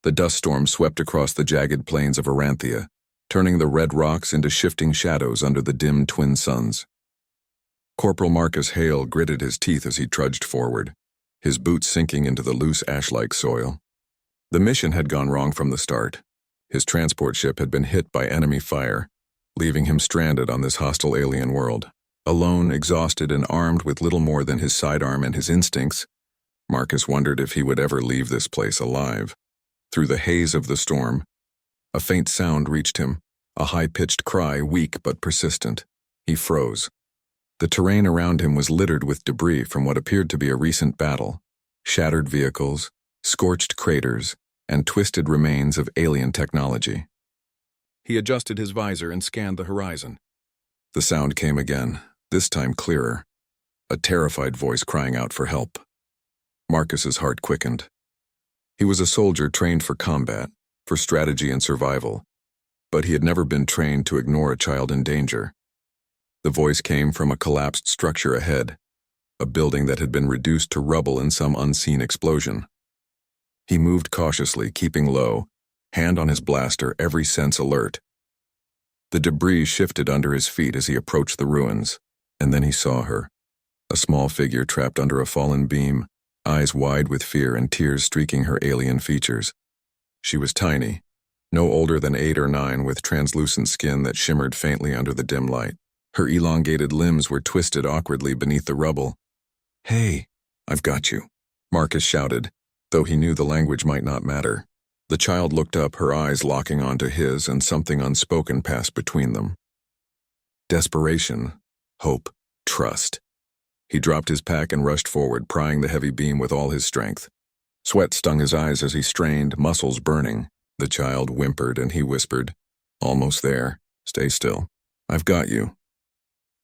The dust storm swept across the jagged plains of Aranthia, turning the red rocks into shifting shadows under the dim twin suns. Corporal Marcus Hale gritted his teeth as he trudged forward, his boots sinking into the loose ash-like soil. The mission had gone wrong from the start. His transport ship had been hit by enemy fire, leaving him stranded on this hostile alien world. Alone, exhausted, and armed with little more than his sidearm and his instincts, Marcus wondered if he would ever leave this place alive. Through the haze of the storm, a faint sound reached him, a high-pitched cry, weak but persistent. He froze. The terrain around him was littered with debris from what appeared to be a recent battle, shattered vehicles, scorched craters, and twisted remains of alien technology. He adjusted his visor and scanned the horizon. The sound came again, this time clearer, a terrified voice crying out for help. Marcus's heart quickened. He was a soldier trained for combat, for strategy and survival, but he had never been trained to ignore a child in danger. The voice came from a collapsed structure ahead, a building that had been reduced to rubble in some unseen explosion. He moved cautiously, keeping low, hand on his blaster, every sense alert. The debris shifted under his feet as he approached the ruins, and then he saw her, a small figure trapped under a fallen beam, eyes wide with fear and tears streaking her alien features. She was tiny, no older than 8 or 9, with translucent skin that shimmered faintly under the dim light. Her elongated limbs were twisted awkwardly beneath the rubble. "Hey, I've got you," Marcus shouted, though he knew the language might not matter. The child looked up, her eyes locking onto his, and something unspoken passed between them. Desperation, hope, trust. He dropped his pack and rushed forward, prying the heavy beam with all his strength. Sweat stung his eyes as he strained, muscles burning. The child whimpered and he whispered, "Almost there. Stay still. I've got you."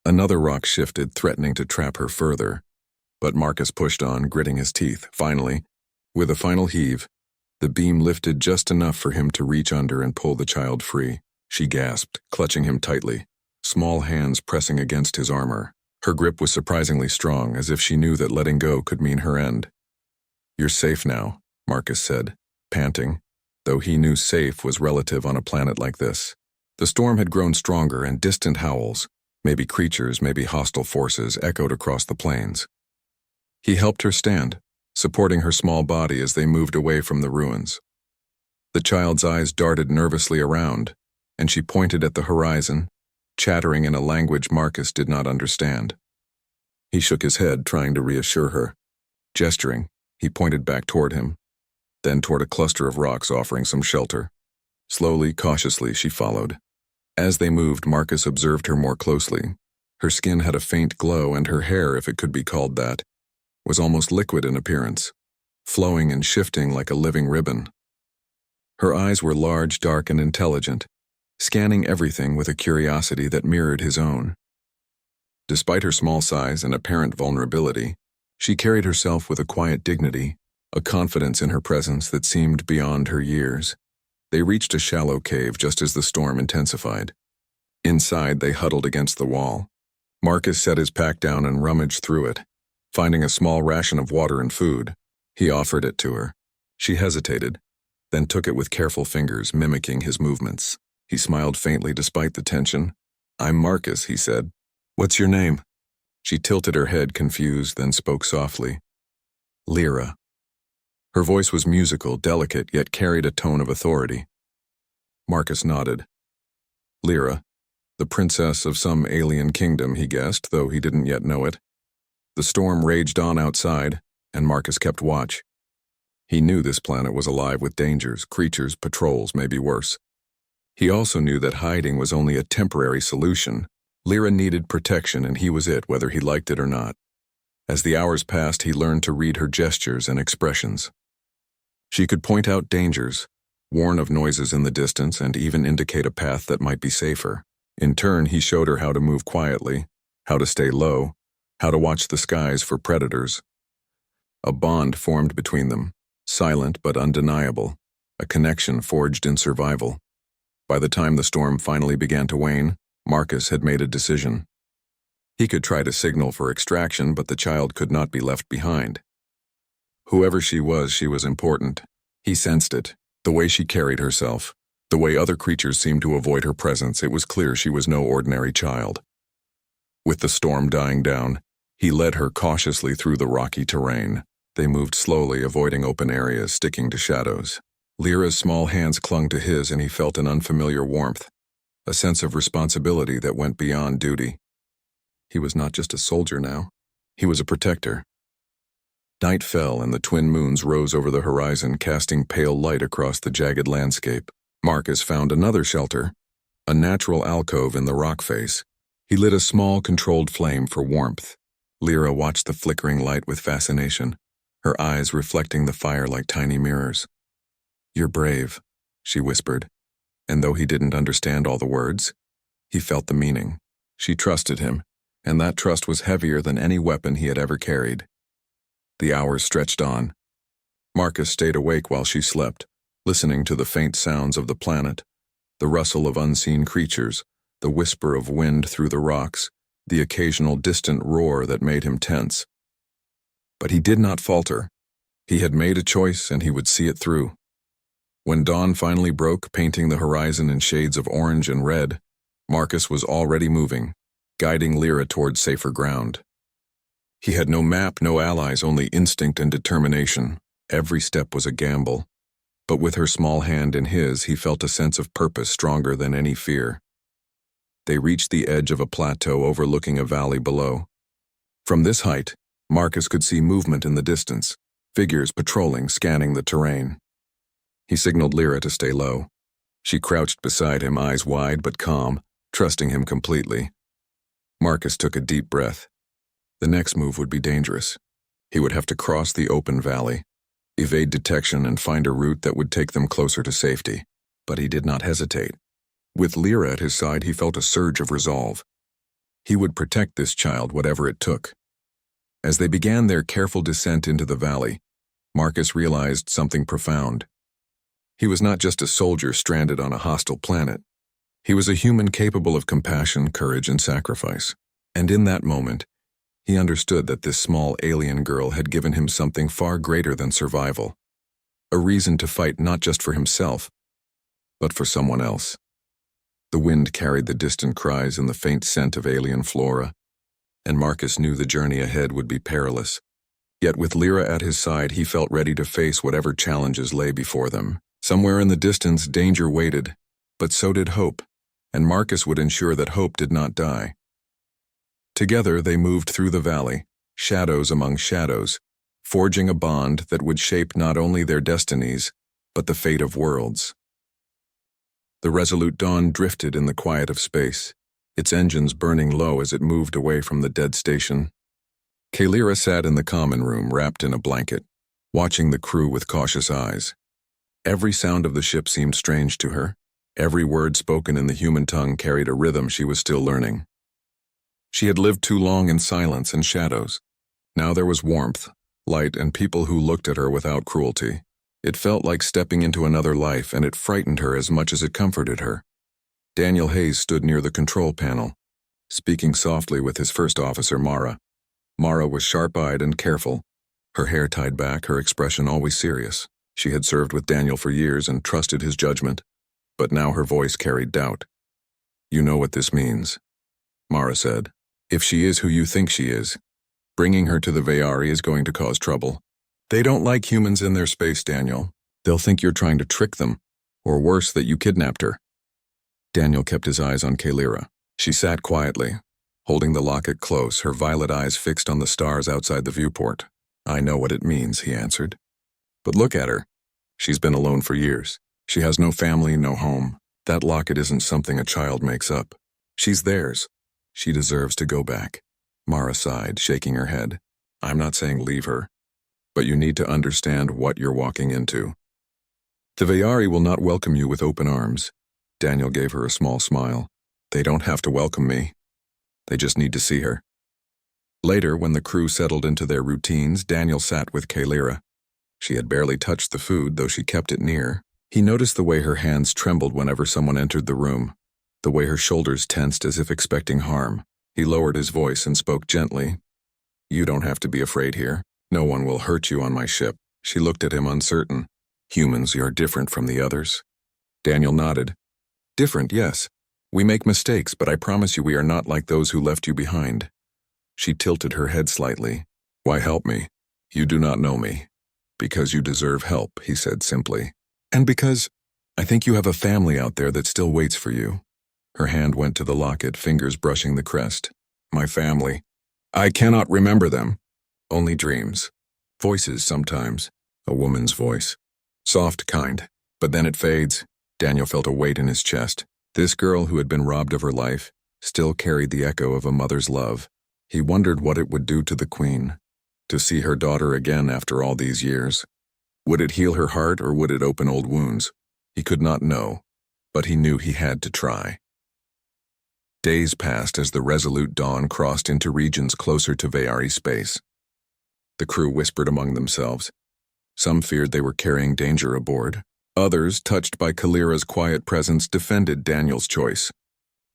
Another rock shifted, threatening to trap her further, but Marcus pushed on, gritting his teeth. Finally, with a final heave, the beam lifted just enough for him to reach under and pull the child free. She gasped, clutching him tightly, small hands pressing against his armor. Her grip was surprisingly strong, as if she knew that letting go could mean her end. "You're safe now," Marcus said, panting, though he knew safe was relative on a planet like this. The storm had grown stronger, and distant howls, maybe creatures, maybe hostile forces, echoed across the plains. He helped her stand, supporting her small body as they moved away from the ruins. The child's eyes darted nervously around, and she pointed at the horizon, chattering in a language Marcus did not understand. He shook his head, trying to reassure her. Gesturing, he pointed back toward him, then toward a cluster of rocks offering some shelter. Slowly, cautiously, she followed. As they moved, Marcus observed her more closely. Her skin had a faint glow, and her hair, if it could be called that, was almost liquid in appearance, flowing and shifting like a living ribbon. Her eyes were large, dark, and intelligent, scanning everything with a curiosity that mirrored his own. Despite her small size and apparent vulnerability, she carried herself with a quiet dignity, a confidence in her presence that seemed beyond her years. They reached a shallow cave just as the storm intensified. Inside, they huddled against the wall. Marcus set his pack down and rummaged through it. Finding a small ration of water and food, he offered it to her. She hesitated, then took it with careful fingers, mimicking his movements. He smiled faintly despite the tension. "I'm Marcus," he said. "What's your name?" She tilted her head, confused, then spoke softly. "Lyra." Her voice was musical, delicate, yet carried a tone of authority. Marcus nodded. Lyra, the princess of some alien kingdom, he guessed, though he didn't yet know it. The storm raged on outside, and Marcus kept watch. He knew this planet was alive with dangers, creatures, patrols, maybe worse. He also knew that hiding was only a temporary solution. Lyra needed protection, and he was it, whether he liked it or not. As the hours passed, he learned to read her gestures and expressions. She could point out dangers, warn of noises in the distance, and even indicate a path that might be safer. In turn, he showed her how to move quietly, how to stay low, how to watch the skies for predators. A bond formed between them, silent but undeniable, a connection forged in survival. By the time the storm finally began to wane, Marcus had made a decision. He could try to signal for extraction, but the child could not be left behind. Whoever she was important. He sensed it, The way she carried herself, the way other creatures seemed to avoid her presence, it was clear she was no ordinary child. With the storm dying down, he led her cautiously through the rocky terrain. They moved slowly, avoiding open areas, sticking to shadows. Lyra's small hands clung to his, and he felt an unfamiliar warmth, a sense of responsibility that went beyond duty. He was not just a soldier now. He was a protector. Night fell, and the twin moons rose over the horizon, casting pale light across the jagged landscape. Marcus found another shelter, a natural alcove in the rock face. He lit a small, controlled flame for warmth. Lyra watched the flickering light with fascination, her eyes reflecting the fire like tiny mirrors. "You're brave," she whispered, and though he didn't understand all the words, he felt the meaning. She trusted him, and that trust was heavier than any weapon he had ever carried. The hours stretched on. Marcus stayed awake while she slept, listening to the faint sounds of the planet, the rustle of unseen creatures, the whisper of wind through the rocks, the occasional distant roar that made him tense. But he did not falter. He had made a choice, and he would see it through. When dawn finally broke, painting the horizon in shades of orange and red, Marcus was already moving, guiding Lyra toward safer ground. He had no map, no allies, only instinct and determination. Every step was a gamble. But with her small hand in his, he felt a sense of purpose stronger than any fear. They reached the edge of a plateau overlooking a valley below. From this height, Marcus could see movement in the distance, figures patrolling, scanning the terrain. He signaled Lyra to stay low. She crouched beside him, eyes wide but calm, trusting him completely. Marcus took a deep breath. The next move would be dangerous. He would have to cross the open valley, evade detection, and find a route that would take them closer to safety. But he did not hesitate. With Lyra at his side, he felt a surge of resolve. He would protect this child, whatever it took. As they began their careful descent into the valley, Marcus realized something profound. He was not just a soldier stranded on a hostile planet. He was a human capable of compassion, courage, and sacrifice. And in that moment, he understood that this small alien girl had given him something far greater than survival. A reason to fight not just for himself, but for someone else. The wind carried the distant cries and the faint scent of alien flora, and Marcus knew the journey ahead would be perilous. Yet with Lyra at his side, he felt ready to face whatever challenges lay before them. Somewhere in the distance, danger waited, but so did hope, and Marcus would ensure that hope did not die. Together they moved through the valley, shadows among shadows, forging a bond that would shape not only their destinies, but the fate of worlds. The resolute dawn drifted in the quiet of space, its engines burning low as it moved away from the dead station. Lyra sat in the common room, wrapped in a blanket, watching the crew with cautious eyes. Every sound of the ship seemed strange to her. Every word spoken in the human tongue carried a rhythm she was still learning. She had lived too long in silence and shadows. Now there was warmth, light, and people who looked at her without cruelty. It felt like stepping into another life, and it frightened her as much as it comforted her. Daniel Hayes stood near the control panel, speaking softly with his first officer, Mara. Mara was sharp-eyed and careful, her hair tied back, her expression always serious. She had served with Daniel for years and trusted his judgment, but now her voice carried doubt. "You know what this means," Mara said. "If she is who you think she is, bringing her to the Veyari is going to cause trouble. They don't like humans in their space, Daniel. They'll think you're trying to trick them, or worse, that you kidnapped her." Daniel kept his eyes on Lyra. She sat quietly, holding the locket close, her violet eyes fixed on the stars outside the viewport. "I know what it means," he answered. "But look at her. She's been alone for years. She has no family, no home. That locket isn't something a child makes up. She's theirs. She deserves to go back." Mara sighed, shaking her head. "I'm not saying leave her, but you need to understand what you're walking into. The Veyari will not welcome you with open arms." Daniel gave her a small smile. "They don't have to welcome me. They just need to see her." Later, when the crew settled into their routines, Daniel sat with Lyra. She had barely touched the food, though she kept it near. He noticed the way her hands trembled whenever someone entered the room, the way her shoulders tensed as if expecting harm. He lowered his voice and spoke gently. "You don't have to be afraid here. No one will hurt you on my ship." She looked at him uncertain. Humans, you're different from the others. Daniel nodded. Different, yes. We make mistakes, but I promise you we are not like those who left you behind. She tilted her head slightly. Why help me? You do not know me. Because you deserve help, he said simply. And because I think you have a family out there that still waits for you. Her hand went to the locket, fingers brushing the crest. My family. I cannot remember them. Only dreams. Voices sometimes. A woman's voice. Soft, kind. But then it fades. Daniel felt a weight in his chest. This girl who had been robbed of her life still carried the echo of a mother's love. He wondered what it would do to the queen. To see her daughter again after all these years. Would it heal her heart or would it open old wounds? He could not know, but he knew he had to try. Days passed as the Resolute Dawn crossed into regions closer to Veyari space. The crew whispered among themselves. Some feared they were carrying danger aboard. Others, touched by Kalira's quiet presence, defended Daniel's choice.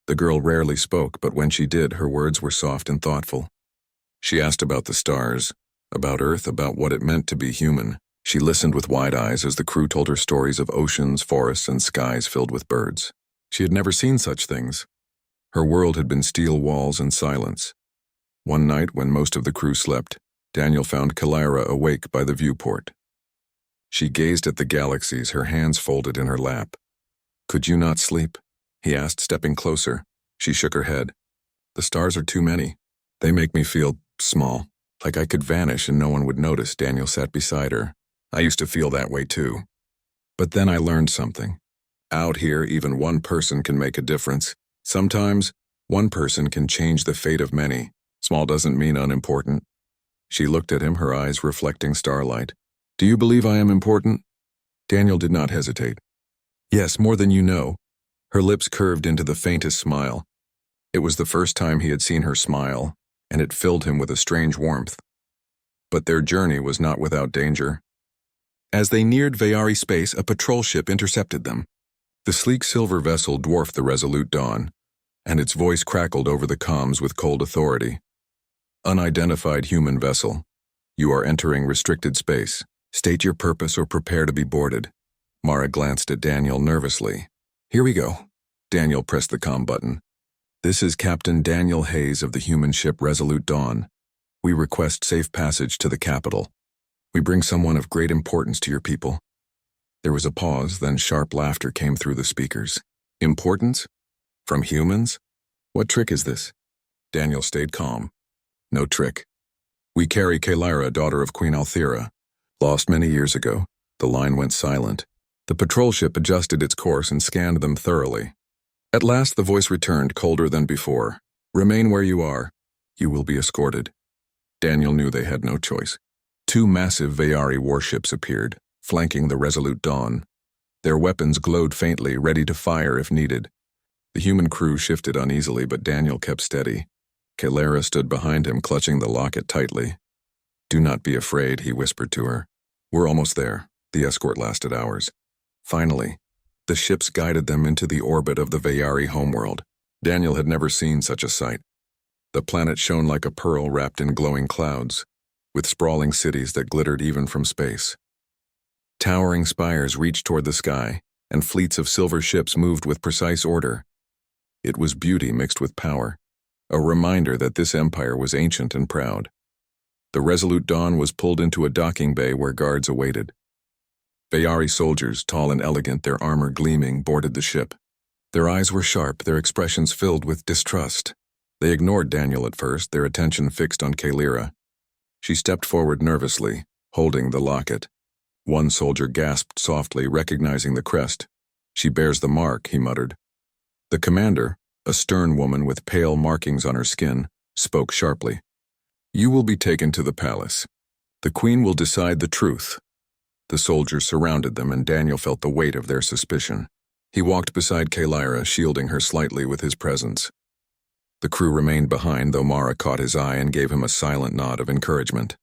The girl rarely spoke, but when she did, her words were soft and thoughtful. She asked about the stars, about Earth, about what it meant to be human. She listened with wide eyes as the crew told her stories of oceans, forests, and skies filled with birds. She had never seen such things. Her world had been steel walls and silence. One night, when most of the crew slept, Daniel found Kalira awake by the viewport. She gazed at the galaxies, her hands folded in her lap. Could you not sleep? He asked, stepping closer. She shook her head. The stars are too many. They make me feel small, like I could vanish and no one would notice. Daniel sat beside her. I used to feel that way too. But then I learned something. Out here, even one person can make a difference. Sometimes, one person can change the fate of many. Small doesn't mean unimportant. She looked at him, her eyes reflecting starlight. Do you believe I am important? Daniel did not hesitate. Yes, more than you know. Her lips curved into the faintest smile. It was the first time he had seen her smile, and it filled him with a strange warmth. But their journey was not without danger. As they neared Veyari space, a patrol ship intercepted them. The sleek silver vessel dwarfed the Resolute Dawn, and its voice crackled over the comms with cold authority. Unidentified human vessel. You are entering restricted space. State your purpose or prepare to be boarded. Mara glanced at Daniel nervously. Here we go. Daniel pressed the comm button. This is Captain Daniel Hayes of the human ship Resolute Dawn. We request safe passage to the capital. We bring someone of great importance to your people. There was a pause, then sharp laughter came through the speakers. Importance? From humans? What trick is this? Daniel stayed calm. No trick. We carry Kalira, daughter of Queen Althira. Lost many years ago. The line went silent. The patrol ship adjusted its course and scanned them thoroughly. At last the voice returned, colder than before. Remain where you are. You will be escorted. Daniel knew they had no choice. Two massive Veyari warships appeared, flanking the Resolute Dawn. Their weapons glowed faintly, ready to fire if needed. The human crew shifted uneasily, but Daniel kept steady. Kalira stood behind him, clutching the locket tightly. Do not be afraid, he whispered to her. We're almost there. The escort lasted hours. Finally, the ships guided them into the orbit of the Veyari homeworld. Daniel had never seen such a sight. The planet shone like a pearl wrapped in glowing clouds, with sprawling cities that glittered even from space. Towering spires reached toward the sky, and fleets of silver ships moved with precise order. It was beauty mixed with power, a reminder that this empire was ancient and proud. The Resolute Dawn was pulled into a docking bay where guards awaited. Veyari soldiers, tall and elegant, their armor gleaming, boarded the ship. Their eyes were sharp, their expressions filled with distrust. They ignored Daniel at first, their attention fixed on Kalira. She stepped forward nervously, holding the locket. One soldier gasped softly, recognizing the crest. She bears the mark, he muttered. The commander, a stern woman with pale markings on her skin, spoke sharply. You will be taken to the palace. The queen will decide the truth. The soldiers surrounded them, and Daniel felt the weight of their suspicion. He walked beside Kalira, shielding her slightly with his presence. The crew remained behind, though Mara caught his eye and gave him a silent nod of encouragement.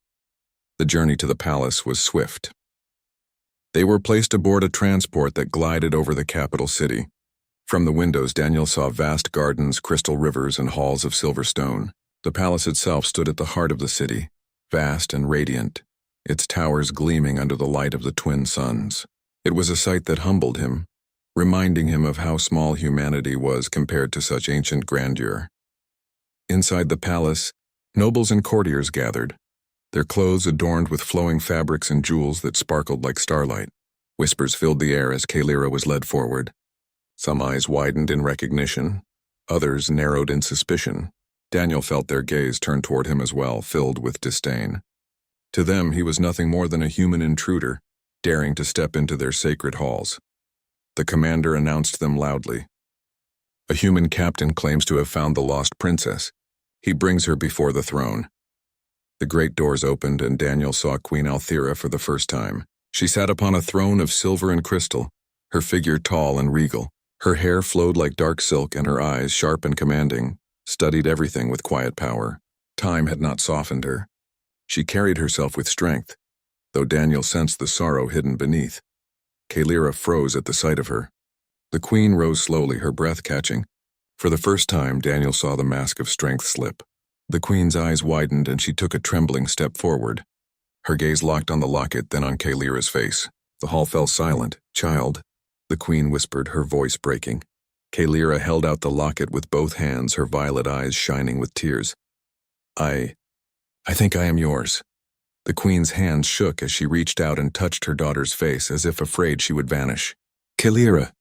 The journey to the palace was swift. They were placed aboard a transport that glided over the capital city. From the windows, Daniel saw vast gardens, crystal rivers, and halls of silver stone. The palace itself stood at the heart of the city, vast and radiant, its towers gleaming under the light of the twin suns. It was a sight that humbled him, reminding him of how small humanity was compared to such ancient grandeur. Inside the palace, nobles and courtiers gathered, their clothes adorned with flowing fabrics and jewels that sparkled like starlight. Whispers filled the air as Kalira was led forward. Some eyes widened in recognition, others narrowed in suspicion. Daniel felt their gaze turn toward him as well, filled with disdain. To them, he was nothing more than a human intruder, daring to step into their sacred halls. The commander announced them loudly. A human captain claims to have found the lost princess. He brings her before the throne. The great doors opened and Daniel saw Queen Althira for the first time. She sat upon a throne of silver and crystal, her figure tall and regal. Her hair flowed like dark silk and her eyes, sharp and commanding, studied everything with quiet power. Time had not softened her. She carried herself with strength, though Daniel sensed the sorrow hidden beneath. Kalira froze at the sight of her. The queen rose slowly, her breath catching. For the first time, Daniel saw the mask of strength slip. The queen's eyes widened and she took a trembling step forward. Her gaze locked on the locket, then on Kalira's face. The hall fell silent. "Child," the queen whispered, her voice breaking. Kalira held out the locket with both hands, her violet eyes shining with tears. I think I am yours." The queen's hands shook as she reached out and touched her daughter's face, as if afraid she would vanish. "Kalira!"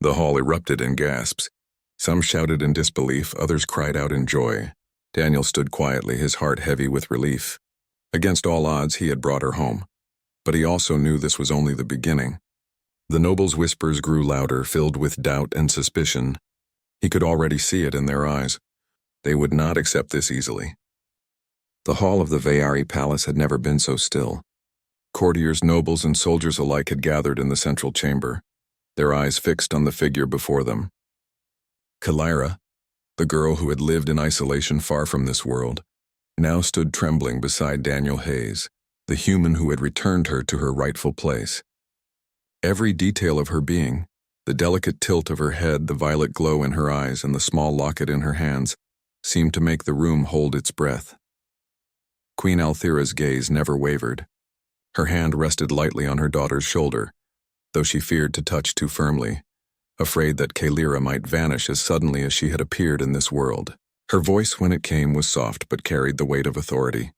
The hall erupted in gasps. Some shouted in disbelief, others cried out in joy. Daniel stood quietly, his heart heavy with relief. Against all odds, he had brought her home. But he also knew this was only the beginning. The nobles' whispers grew louder, filled with doubt and suspicion. He could already see it in their eyes. They would not accept this easily. The hall of the Veyari palace had never been so still. Courtiers, nobles, and soldiers alike had gathered in the central chamber, their eyes fixed on the figure before them. Kalira, the girl who had lived in isolation far from this world, now stood trembling beside Daniel Hayes, the human who had returned her to her rightful place. Every detail of her being, the delicate tilt of her head, the violet glow in her eyes, and the small locket in her hands, seemed to make the room hold its breath. Queen Althira's gaze never wavered. Her hand rested lightly on her daughter's shoulder, though she feared to touch too firmly, afraid that Kalira might vanish as suddenly as she had appeared in this world. Her voice, when it came, was soft but carried the weight of authority.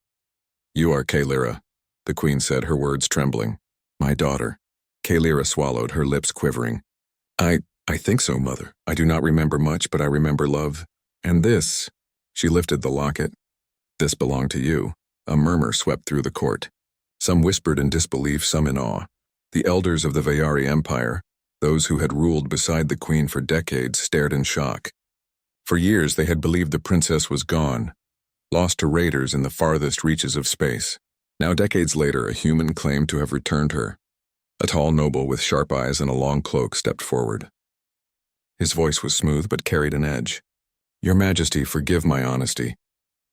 "You are Kalira," the queen said, her words trembling. "My daughter." Kalira swallowed, her lips quivering. I think so, mother. I do not remember much, but I remember love. And this," she lifted the locket, "this belonged to you." A murmur swept through the court. Some whispered in disbelief, some in awe. The elders of the Veyari Empire, those who had ruled beside the queen for decades, stared in shock. For years they had believed the princess was gone, lost to raiders in the farthest reaches of space. Now, decades later, a human claimed to have returned her. A tall noble with sharp eyes and a long cloak stepped forward. His voice was smooth but carried an edge. "Your Majesty, forgive my honesty,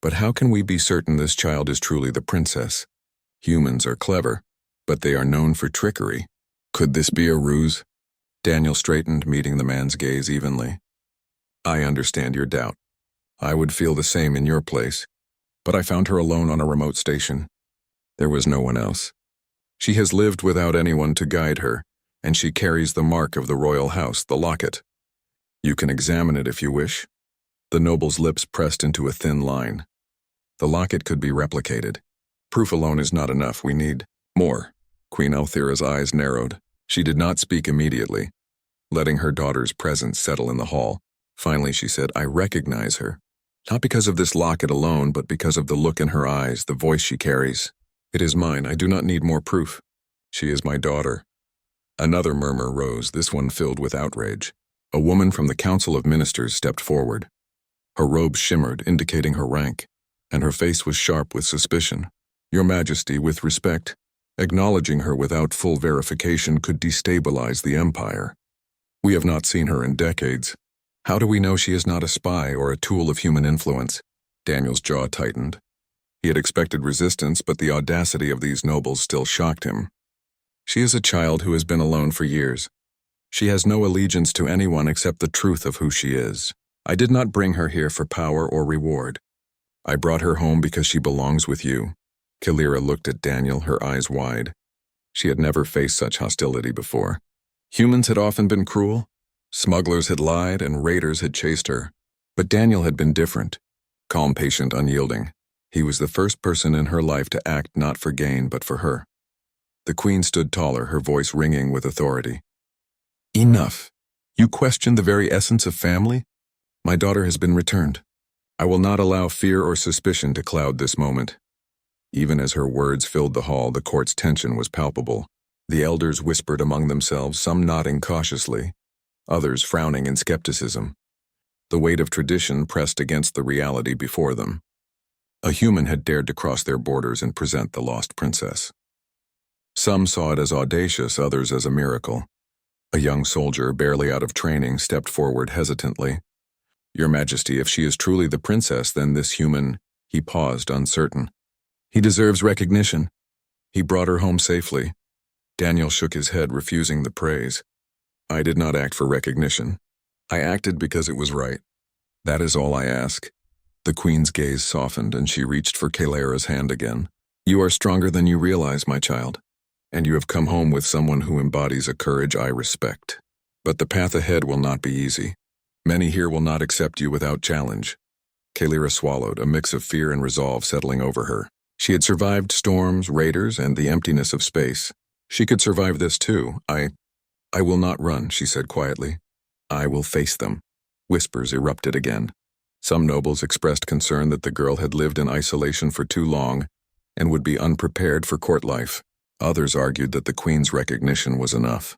but how can we be certain this child is truly the princess? Humans are clever, but they are known for trickery. Could this be a ruse?" Daniel straightened, meeting the man's gaze evenly. "I understand your doubt. I would feel the same in your place. But I found her alone on a remote station. There was no one else. She has lived without anyone to guide her, and she carries the mark of the royal house, the locket. You can examine it if you wish." The noble's lips pressed into a thin line. "The locket could be replicated. Proof alone is not enough. We need more." Queen Althira's eyes narrowed. She did not speak immediately, letting her daughter's presence settle in the hall. Finally she said, "I recognize her. Not because of this locket alone, but because of the look in her eyes, the voice she carries. It is mine. I do not need more proof. She is my daughter." Another murmur rose, this one filled with outrage. A woman from the Council of Ministers stepped forward. Her robe shimmered, indicating her rank, and her face was sharp with suspicion. "Your Majesty, with respect, acknowledging her without full verification could destabilize the empire. We have not seen her in decades. How do we know she is not a spy or a tool of human influence?" Daniel's jaw tightened. He had expected resistance, but the audacity of these nobles still shocked him. "She is a child who has been alone for years. She has no allegiance to anyone except the truth of who she is. I did not bring her here for power or reward. I brought her home because she belongs with you." Kalira looked at Daniel, her eyes wide. She had never faced such hostility before. Humans had often been cruel. Smugglers had lied and raiders had chased her. But Daniel had been different. Calm, patient, unyielding. He was the first person in her life to act not for gain but for her. The queen stood taller, her voice ringing with authority. Enough. You question the very essence of family? My daughter has been returned. I will not allow fear or suspicion to cloud this moment. Even as her words filled the hall, the court's tension was palpable. The elders whispered among themselves, some nodding cautiously, others frowning in skepticism. The weight of tradition pressed against the reality before them. A human had dared to cross their borders and present the lost princess. Some saw it as audacious, others as a miracle. A young soldier, barely out of training, stepped forward hesitantly. Your Majesty, if she is truly the princess, then this human— He paused, uncertain. He deserves recognition. He brought her home safely. Daniel shook his head, refusing the praise. I did not act for recognition. I acted because it was right. That is all I ask. The queen's gaze softened, and she reached for Kalera's hand again. You are stronger than you realize, my child, and you have come home with someone who embodies a courage I respect. But the path ahead will not be easy. Many here will not accept you without challenge. Kalera swallowed, a mix of fear and resolve settling over her. She had survived storms, raiders, and the emptiness of space. She could survive this too. I will not run, she said quietly. I will face them. Whispers erupted again. Some nobles expressed concern that the girl had lived in isolation for too long and would be unprepared for court life. Others argued that the queen's recognition was enough.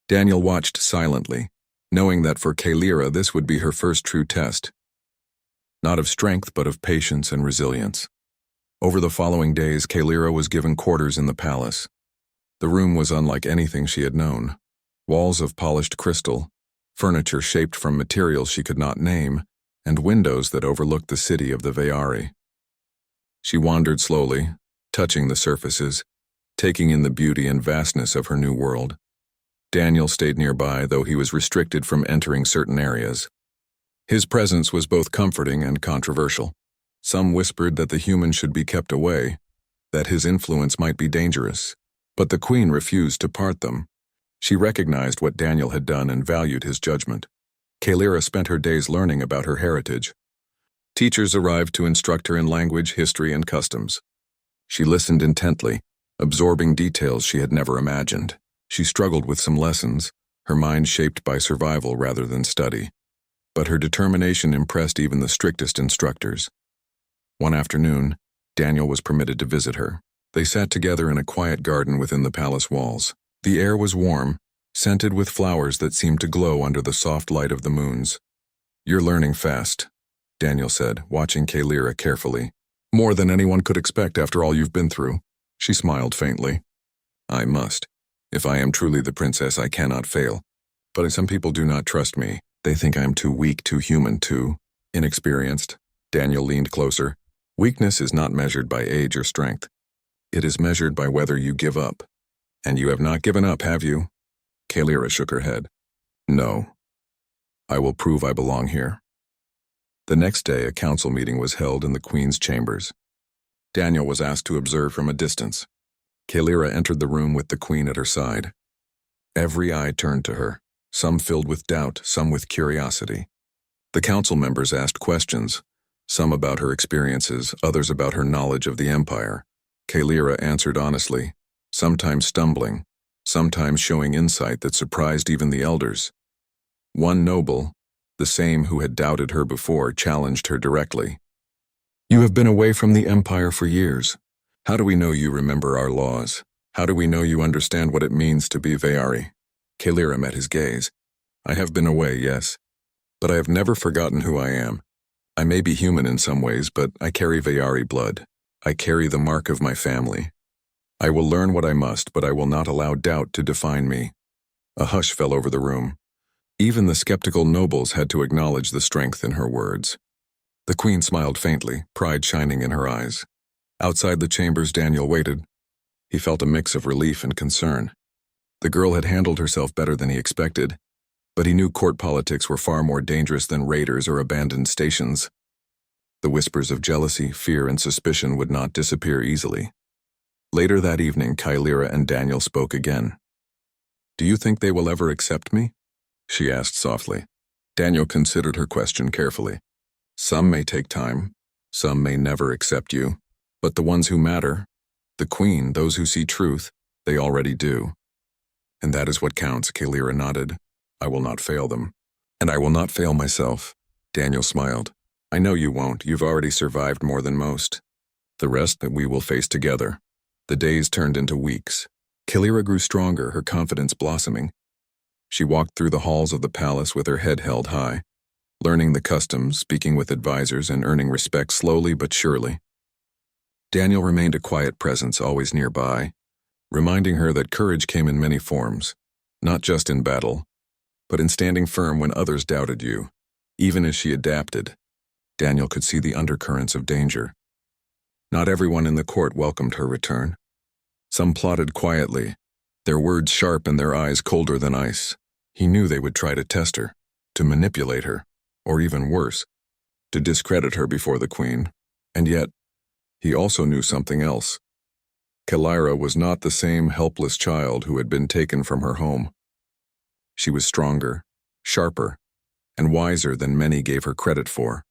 Daniel watched silently, knowing that for Kalera this would be her first true test. Not of strength, but of patience and resilience. Over the following days, Kalera was given quarters in the palace. The room was unlike anything she had known. Walls of polished crystal, furniture shaped from materials she could not name, and windows that overlooked the city of the Veari. She wandered slowly, touching the surfaces, taking in the beauty and vastness of her new world. Daniel stayed nearby, though he was restricted from entering certain areas. His presence was both comforting and controversial. Some whispered that the human should be kept away, that his influence might be dangerous, but the queen refused to part them. She recognized what Daniel had done and valued his judgment. Kalera spent her days learning about her heritage. Teachers arrived to instruct her in language, history, and customs. She listened intently, absorbing details she had never imagined. She struggled with some lessons, her mind shaped by survival rather than study. But her determination impressed even the strictest instructors. One afternoon, Daniel was permitted to visit her. They sat together in a quiet garden within the palace walls. The air was warm, scented with flowers that seemed to glow under the soft light of the moons. You're learning fast, Daniel said, watching Kalera carefully. More than anyone could expect after all you've been through. She smiled faintly. I must. If I am truly the princess, I cannot fail. But some people do not trust me. They think I am too weak, too human, too inexperienced. Daniel leaned closer. Weakness is not measured by age or strength. It is measured by whether you give up. And you have not given up, have you? Kalera shook her head. No. I will prove I belong here. The next day, a council meeting was held in the queen's chambers. Daniel was asked to observe from a distance. Kalera entered the room with the queen at her side. Every eye turned to her, some filled with doubt, some with curiosity. The council members asked questions, some about her experiences, others about her knowledge of the empire. Kalera answered honestly, sometimes stumbling, sometimes showing insight that surprised even the elders. One noble, the same who had doubted her before, challenged her directly. You have been away from the empire for years. How do we know you remember our laws? How do we know you understand what it means to be Veari? Kalera met his gaze. I have been away, yes, but I have never forgotten who I am. I may be human in some ways, but I carry Veari blood. I carry the mark of my family. I will learn what I must, but I will not allow doubt to define me. A hush fell over the room. Even the skeptical nobles had to acknowledge the strength in her words. The queen smiled faintly, pride shining in her eyes. Outside the chambers, Daniel waited. He felt a mix of relief and concern. The girl had handled herself better than he expected, but he knew court politics were far more dangerous than raiders or abandoned stations. The whispers of jealousy, fear, and suspicion would not disappear easily. Later that evening, Kylira and Daniel spoke again. "Do you think they will ever accept me?" she asked softly. Daniel considered her question carefully. "Some may take time, some may never accept you, but the ones who matter, the Queen, those who see truth, they already do. And that is what counts," Kylira nodded. "I will not fail them. And I will not fail myself." Daniel smiled. "I know you won't. You've already survived more than most. The rest that we will face together." The days turned into weeks. Kylira grew stronger, her confidence blossoming. She walked through the halls of the palace with her head held high, learning the customs, speaking with advisors, and earning respect slowly but surely. Daniel remained a quiet presence, always nearby, reminding her that courage came in many forms, not just in battle, but in standing firm when others doubted you. Even as she adapted, Daniel could see the undercurrents of danger. Not everyone in the court welcomed her return. Some plotted quietly, their words sharp and their eyes colder than ice. He knew they would try to test her, to manipulate her, or even worse, to discredit her before the Queen. And yet, he also knew something else. Kylira was not the same helpless child who had been taken from her home. She was stronger, sharper, and wiser than many gave her credit for.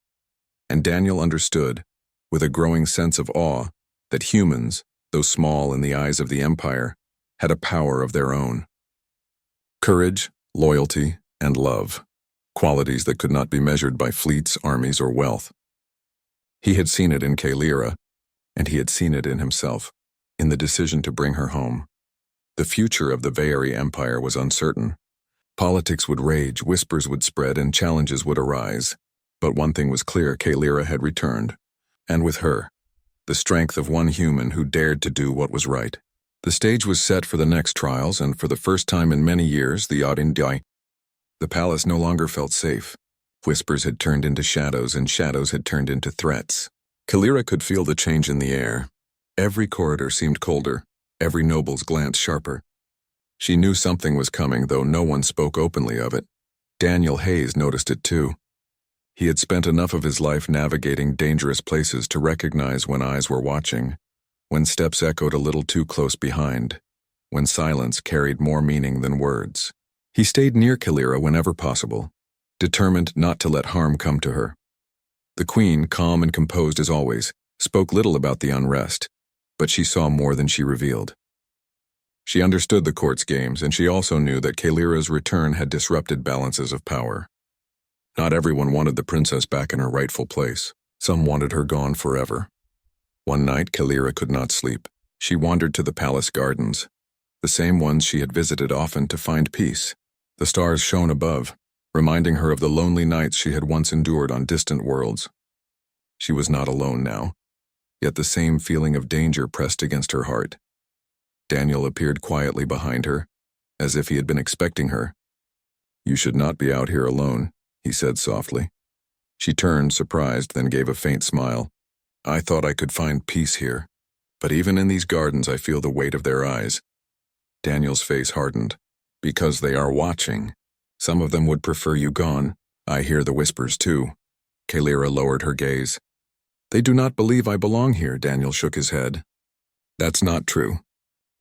And Daniel understood, with a growing sense of awe, that humans, though small in the eyes of the Empire, had a power of their own. Courage, loyalty, and love, qualities that could not be measured by fleets, armies, or wealth. He had seen it in Kylira, and he had seen it in himself, in the decision to bring her home. The future of the Veeri Empire was uncertain. Politics would rage, whispers would spread, and challenges would arise. But one thing was clear: Kylira had returned, and with her, the strength of one human who dared to do what was right. The stage was set for the next trials, and for the first time in many years, the palace no longer felt safe. Whispers had turned into shadows, and shadows had turned into threats. Kylira could feel the change in the air. Every corridor seemed colder, every noble's glance sharper. She knew something was coming, though no one spoke openly of it. Daniel Hayes noticed it too. He had spent enough of his life navigating dangerous places to recognize when eyes were watching, when steps echoed a little too close behind, when silence carried more meaning than words. He stayed near Kylira whenever possible, determined not to let harm come to her. The Queen, calm and composed as always, spoke little about the unrest, but she saw more than she revealed. She understood the court's games, and she also knew that Kylira's return had disrupted balances of power. Not everyone wanted the princess back in her rightful place. Some wanted her gone forever. One night, Kylira could not sleep. She wandered to the palace gardens, the same ones she had visited often to find peace. The stars shone above, reminding her of the lonely nights she had once endured on distant worlds. She was not alone now, yet the same feeling of danger pressed against her heart. Daniel appeared quietly behind her, as if he had been expecting her. "You should not be out here alone," he said softly. She turned, surprised, then gave a faint smile. "I thought I could find peace here, but even in these gardens I feel the weight of their eyes." Daniel's face hardened. "Because they are watching. Some of them would prefer you gone. I hear the whispers too." Kylira lowered her gaze. "They do not believe I belong here," Daniel shook his head. "That's not true.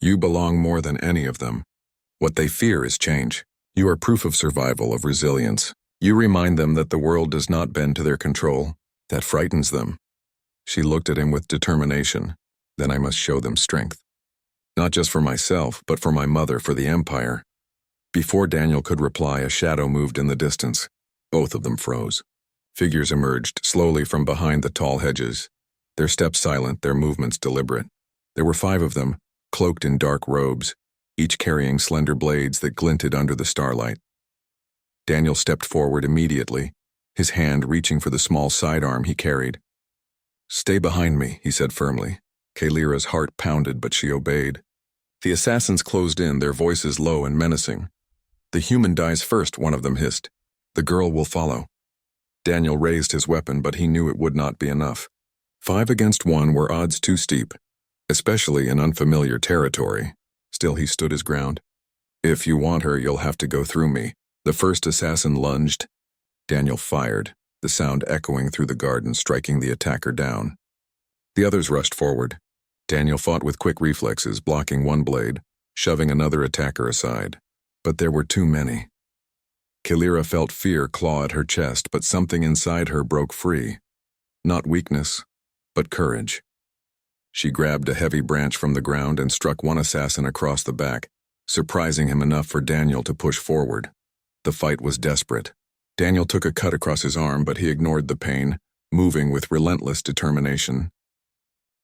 You belong more than any of them. What they fear is change. You are proof of survival, of resilience. You remind them that the world does not bend to their control. That frightens them." She looked at him with determination. "Then I must show them strength. Not just for myself, but for my mother, for the Empire." Before Daniel could reply, a shadow moved in the distance. Both of them froze. Figures emerged slowly from behind the tall hedges, their steps silent, their movements deliberate. There were 5 of them, cloaked in dark robes, each carrying slender blades that glinted under the starlight. Daniel stepped forward immediately, his hand reaching for the small sidearm he carried. "Stay behind me," he said firmly. Kylira's heart pounded, but she obeyed. The assassins closed in, their voices low and menacing. "The human dies first," one of them hissed. "The girl will follow." Daniel raised his weapon, but he knew it would not be enough. 5 against 1 were odds too steep, especially in unfamiliar territory. Still, he stood his ground. "If you want her, you'll have to go through me." The first assassin lunged. Daniel fired, the sound echoing through the garden, striking the attacker down. The others rushed forward, Daniel fought with quick reflexes, blocking one blade, shoving another attacker aside. But there were too many. Kalira felt fear claw at her chest, but something inside her broke free. Not weakness, but courage. She grabbed a heavy branch from the ground and struck one assassin across the back, surprising him enough for Daniel to push forward. The fight was desperate. Daniel took a cut across his arm, but he ignored the pain, moving with relentless determination.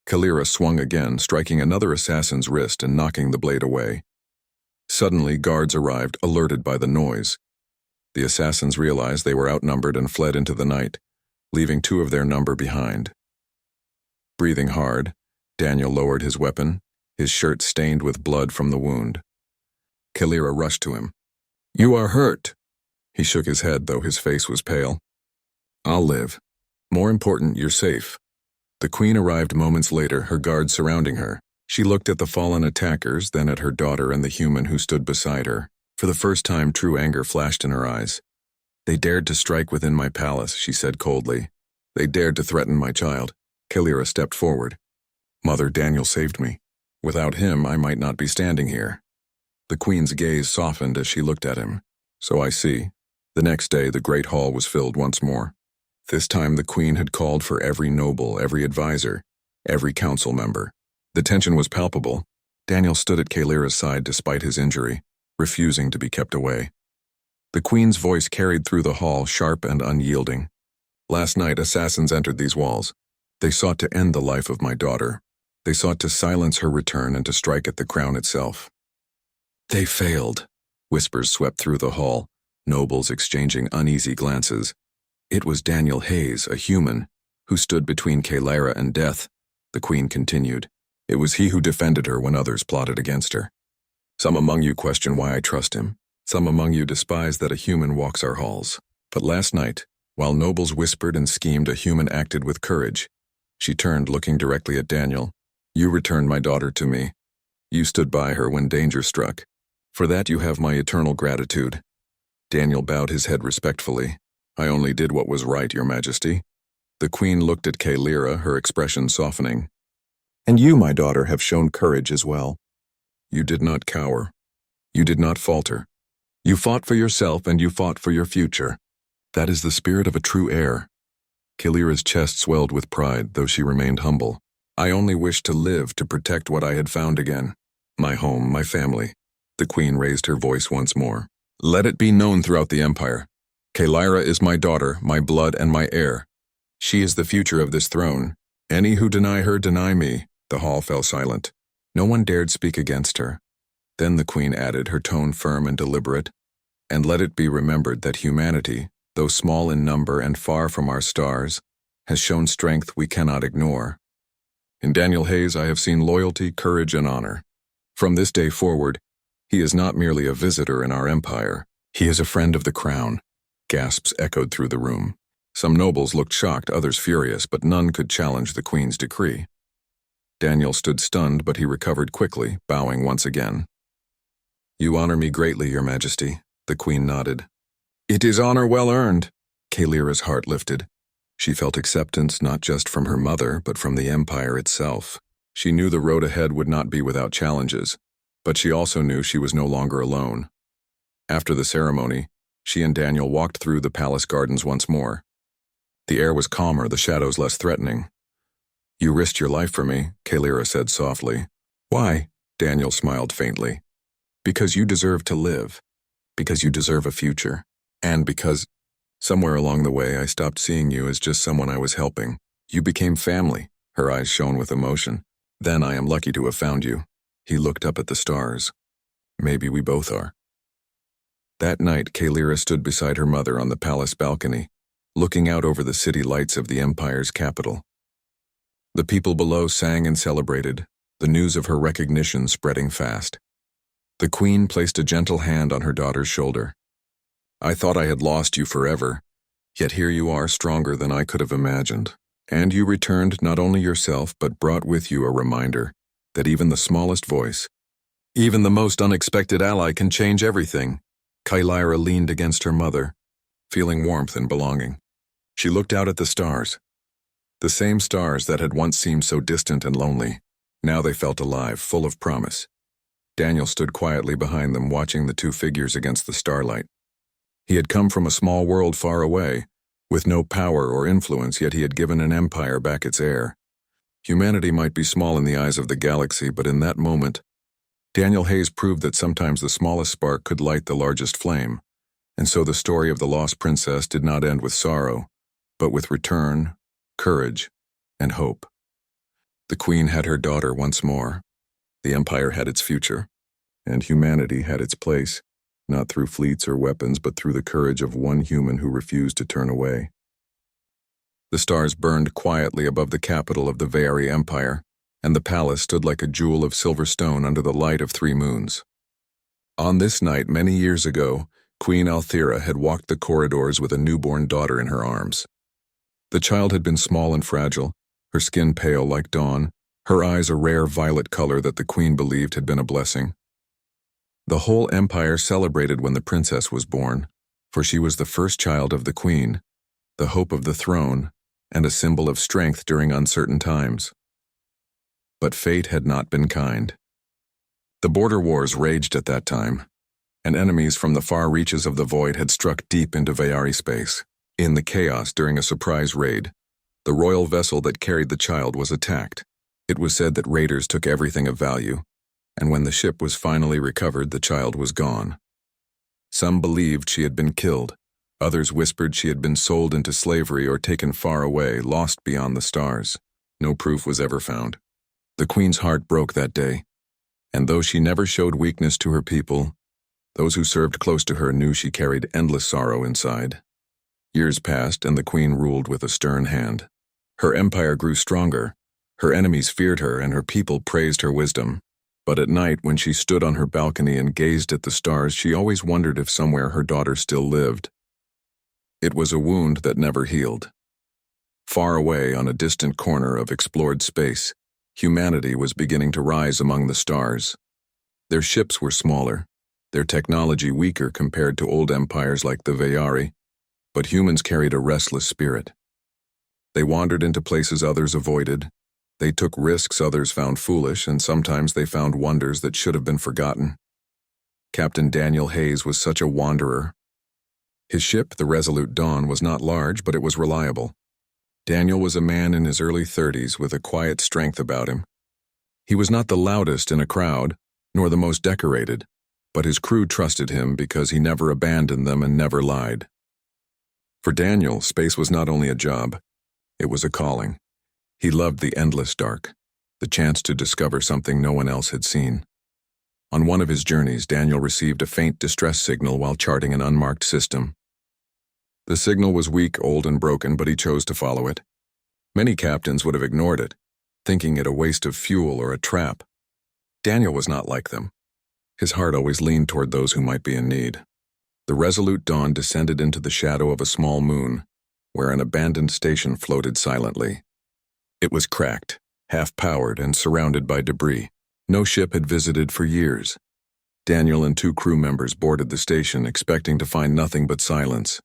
Kalira swung again, striking another assassin's wrist and knocking the blade away. Suddenly, guards arrived, alerted by the noise. The assassins realized they were outnumbered and fled into the night, leaving two of their number behind. Breathing hard, Daniel lowered his weapon, his shirt stained with blood from the wound. Kalira rushed to him. "You are hurt." He shook his head, though his face was pale. "I'll live. More important, you're safe." The queen arrived moments later, her guards surrounding her. She looked at the fallen attackers, then at her daughter and the human who stood beside her. For the first time, true anger flashed in her eyes. "They dared to strike within my palace," she said coldly. "They dared to threaten my child." Kalira stepped forward. "Mother, Daniel saved me. Without him, I might not be standing here." The queen's gaze softened as she looked at him. "So I see." The next day, the great hall was filled once more. This time, the queen had called for every noble, every advisor, every council member. The tension was palpable. Daniel stood at Kalira's side despite his injury, refusing to be kept away. The queen's voice carried through the hall, sharp and unyielding. "Last night, assassins entered these walls. They sought to end the life of my daughter. They sought to silence her return and to strike at the crown itself. They failed." Whispers swept through the hall, nobles exchanging uneasy glances. It was Daniel Hayes, a human, who stood between Kalira and death. The queen continued. "It was he who defended her when others plotted against her. Some among you question why I trust him. Some among you despise that a human walks our halls. But last night, while nobles whispered and schemed, a human acted with courage." She turned, looking directly at Daniel. "You returned my daughter to me. You stood by her when danger struck. For that you have my eternal gratitude." Daniel bowed his head respectfully. "I only did what was right, Your Majesty." The queen looked at Kalira, her expression softening. "And you, my daughter, have shown courage as well. You did not cower. You did not falter. You fought for yourself and you fought for your future. That is the spirit of a true heir." Kalira's chest swelled with pride, though she remained humble. "I only wished to live to protect what I had found again. My home, my family." The queen raised her voice once more. "Let it be known throughout the empire. Kalira is my daughter, my blood and my heir. She is the future of this throne. Any who deny her deny me." The hall fell silent. No one dared speak against her. Then the queen added, her tone firm and deliberate, "And let it be remembered that humanity, though small in number and far from our stars, has shown strength we cannot ignore. In Daniel Hayes I have seen loyalty, courage, and honor. From this day forward, he is not merely a visitor in our empire. He is a friend of the crown." Gasps echoed through the room. Some nobles looked shocked, others furious, but none could challenge the queen's decree. Daniel stood stunned, but he recovered quickly, bowing once again. "You honor me greatly, Your Majesty." The queen nodded. "It is honor well earned." Kalira's heart lifted. She felt acceptance not just from her mother, but from the empire itself. She knew the road ahead would not be without challenges, but she also knew she was no longer alone. After the ceremony, she and Daniel walked through the palace gardens once more. The air was calmer, the shadows less threatening. "You risked your life for me," Kalira said softly. "Why?" Daniel smiled faintly. "Because you deserve to live. Because you deserve a future. And because, somewhere along the way, I stopped seeing you as just someone I was helping. You became family." Her eyes shone with emotion. "Then I am lucky to have found you." He looked up at the stars. "Maybe we both are." That night, Kalira stood beside her mother on the palace balcony, looking out over the city lights of the empire's capital. The people below sang and celebrated, the news of her recognition spreading fast. The queen placed a gentle hand on her daughter's shoulder. "I thought I had lost you forever, yet here you are, stronger than I could have imagined. And you returned not only yourself, but brought with you a reminder that even the smallest voice, even the most unexpected ally can change everything." Kalira leaned against her mother, feeling warmth and belonging. She looked out at the stars, the same stars that had once seemed so distant and lonely. Now they felt alive, full of promise. Daniel stood quietly behind them, watching the two figures against the starlight. He had come from a small world far away, with no power or influence, yet he had given an empire back its heir. Humanity might be small in the eyes of the galaxy, but in that moment, Daniel Hayes proved that sometimes the smallest spark could light the largest flame. And so the story of the lost princess did not end with sorrow, but with return, courage, and hope. The queen had her daughter once more. The empire had its future, and humanity had its place, not through fleets or weapons, but through the courage of one human who refused to turn away. The stars burned quietly above the capital of the Veari Empire, and the palace stood like a jewel of silver stone under the light of 3 moons. On this night, many years ago, Queen Althira had walked the corridors with a newborn daughter in her arms. The child had been small and fragile, her skin pale like dawn, her eyes a rare violet color that the queen believed had been a blessing. The whole empire celebrated when the princess was born, for she was the first child of the queen, the hope of the throne, and a symbol of strength during uncertain times. But fate had not been kind. The border wars raged at that time, and enemies from the far reaches of the void had struck deep into Veari space. In the chaos during a surprise raid, the royal vessel that carried the child was attacked. It was said that raiders took everything of value, and when the ship was finally recovered, the child was gone. Some believed she had been killed. Others whispered she had been sold into slavery or taken far away, lost beyond the stars. No proof was ever found. The queen's heart broke that day, and though she never showed weakness to her people, those who served close to her knew she carried endless sorrow inside. Years passed, and the queen ruled with a stern hand. Her empire grew stronger, her enemies feared her, and her people praised her wisdom. But at night, when she stood on her balcony and gazed at the stars, she always wondered if somewhere her daughter still lived. It was a wound that never healed. Far away on a distant corner of explored space, humanity was beginning to rise among the stars. Their ships were smaller, their technology weaker compared to old empires like the Veari, but humans carried a restless spirit. They wandered into places others avoided. They took risks others found foolish, and sometimes they found wonders that should have been forgotten. Captain Daniel Hayes was such a wanderer. His ship, the Resolute Dawn, was not large, but it was reliable. Daniel was a man in his early 30s with a quiet strength about him. He was not the loudest in a crowd, nor the most decorated, but his crew trusted him because he never abandoned them and never lied. For Daniel, space was not only a job, it was a calling. He loved the endless dark, the chance to discover something no one else had seen. On one of his journeys, Daniel received a faint distress signal while charting an unmarked system. The signal was weak, old, and broken, but he chose to follow it. Many captains would have ignored it, thinking it a waste of fuel or a trap. Daniel was not like them. His heart always leaned toward those who might be in need. The Resolute Dawn descended into the shadow of a small moon, where an abandoned station floated silently. It was cracked, half-powered, and surrounded by debris. No ship had visited for years. Daniel and 2 crew members boarded the station, expecting to find nothing but silence.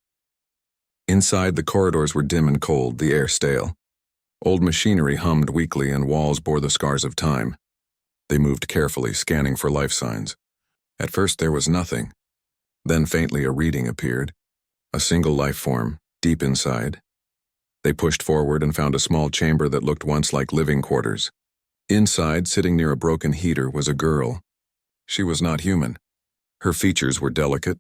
Inside, the corridors were dim and cold, the air stale. Old machinery hummed weakly, and walls bore the scars of time. They moved carefully, scanning for life signs. At first there was nothing. Then faintly a reading appeared. A single life form, deep inside. They pushed forward and found a small chamber that looked once like living quarters. Inside, sitting near a broken heater, was a girl. She was not human. Her features were delicate.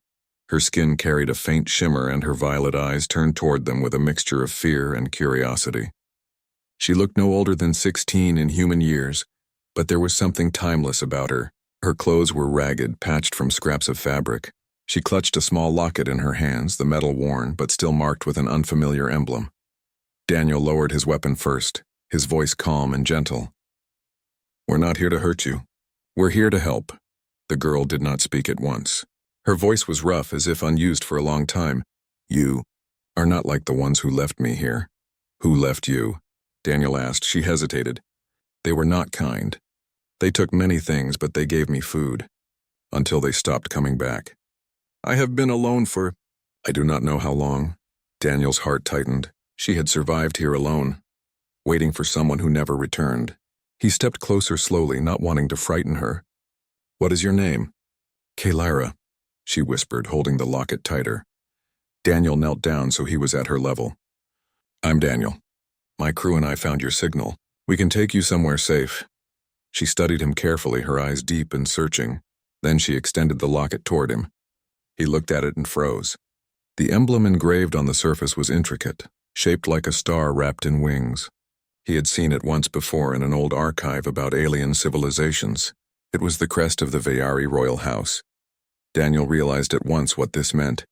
Her skin carried a faint shimmer, and her violet eyes turned toward them with a mixture of fear and curiosity. She looked no older than 16 in human years, but there was something timeless about her. Her clothes were ragged, patched from scraps of fabric. She clutched a small locket in her hands, the metal worn, but still marked with an unfamiliar emblem. Daniel lowered his weapon first, his voice calm and gentle. "We're not here to hurt you. We're here to help." The girl did not speak at once. Her voice was rough, as if unused for a long time. "You are not like the ones who left me here." "Who left you?" Daniel asked. She hesitated. "They were not kind. They took many things, but they gave me food. Until they stopped coming back. I have been alone for, I do not know how long." Daniel's heart tightened. She had survived here alone, waiting for someone who never returned. He stepped closer slowly, not wanting to frighten her. "What is your name?" "Kalyra," she whispered, holding the locket tighter. Daniel knelt down so he was at her level. "I'm Daniel. My crew and I found your signal. We can take you somewhere safe." She studied him carefully, her eyes deep and searching. Then she extended the locket toward him. He looked at it and froze. The emblem engraved on the surface was intricate, shaped like a star wrapped in wings. He had seen it once before in an old archive about alien civilizations. It was the crest of the Veyari royal house. Daniel realized at once what this meant.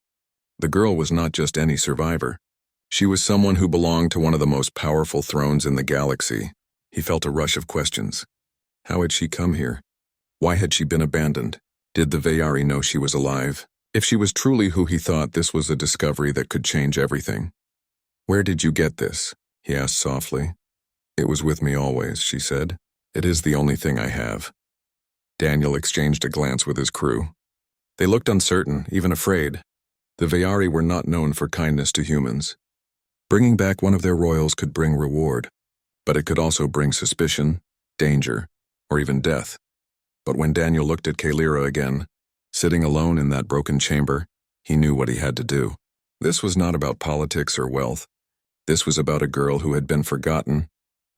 The girl was not just any survivor. She was someone who belonged to one of the most powerful thrones in the galaxy. He felt a rush of questions. How had she come here? Why had she been abandoned? Did the Veyari know she was alive? If she was truly who he thought, this was a discovery that could change everything. "Where did you get this?" he asked softly. "It was with me always," she said. "It is the only thing I have." Daniel exchanged a glance with his crew. They looked uncertain, even afraid. The Veyari were not known for kindness to humans. Bringing back one of their royals could bring reward, but it could also bring suspicion, danger, or even death. But when Daniel looked at Kalyra again, sitting alone in that broken chamber, he knew what he had to do. This was not about politics or wealth. This was about a girl who had been forgotten,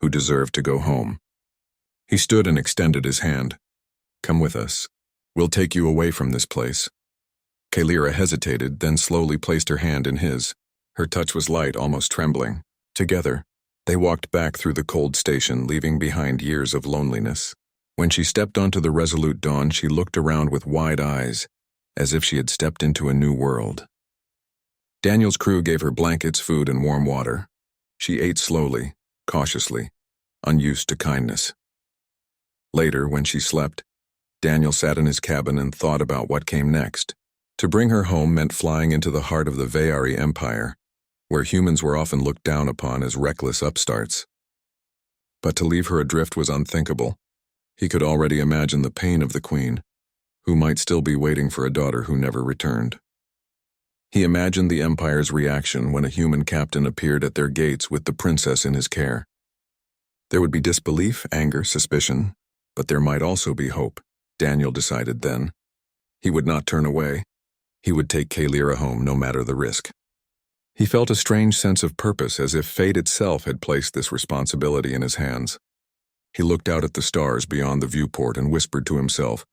who deserved to go home. He stood and extended his hand. "Come with us. We'll take you away from this place." Kalyra hesitated, then slowly placed her hand in his. Her touch was light, almost trembling. Together, they walked back through the cold station, leaving behind years of loneliness. When she stepped onto the Resolute Dawn, she looked around with wide eyes, as if she had stepped into a new world. Daniel's crew gave her blankets, food, and warm water. She ate slowly, cautiously, unused to kindness. Later, when she slept, Daniel sat in his cabin and thought about what came next. To bring her home meant flying into the heart of the Veyari Empire, where humans were often looked down upon as reckless upstarts. But to leave her adrift was unthinkable. He could already imagine the pain of the queen, who might still be waiting for a daughter who never returned. He imagined the Empire's reaction when a human captain appeared at their gates with the princess in his care. There would be disbelief, anger, suspicion, but there might also be hope, Daniel decided then. He would not turn away. He would take Kalyra home no matter the risk. He felt a strange sense of purpose, as if fate itself had placed this responsibility in his hands. He looked out at the stars beyond the viewport and whispered to himself,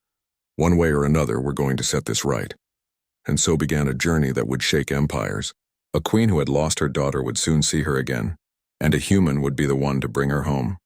"One way or another, we're going to set this right." And so began a journey that would shake empires. A queen who had lost her daughter would soon see her again, and a human would be the one to bring her home.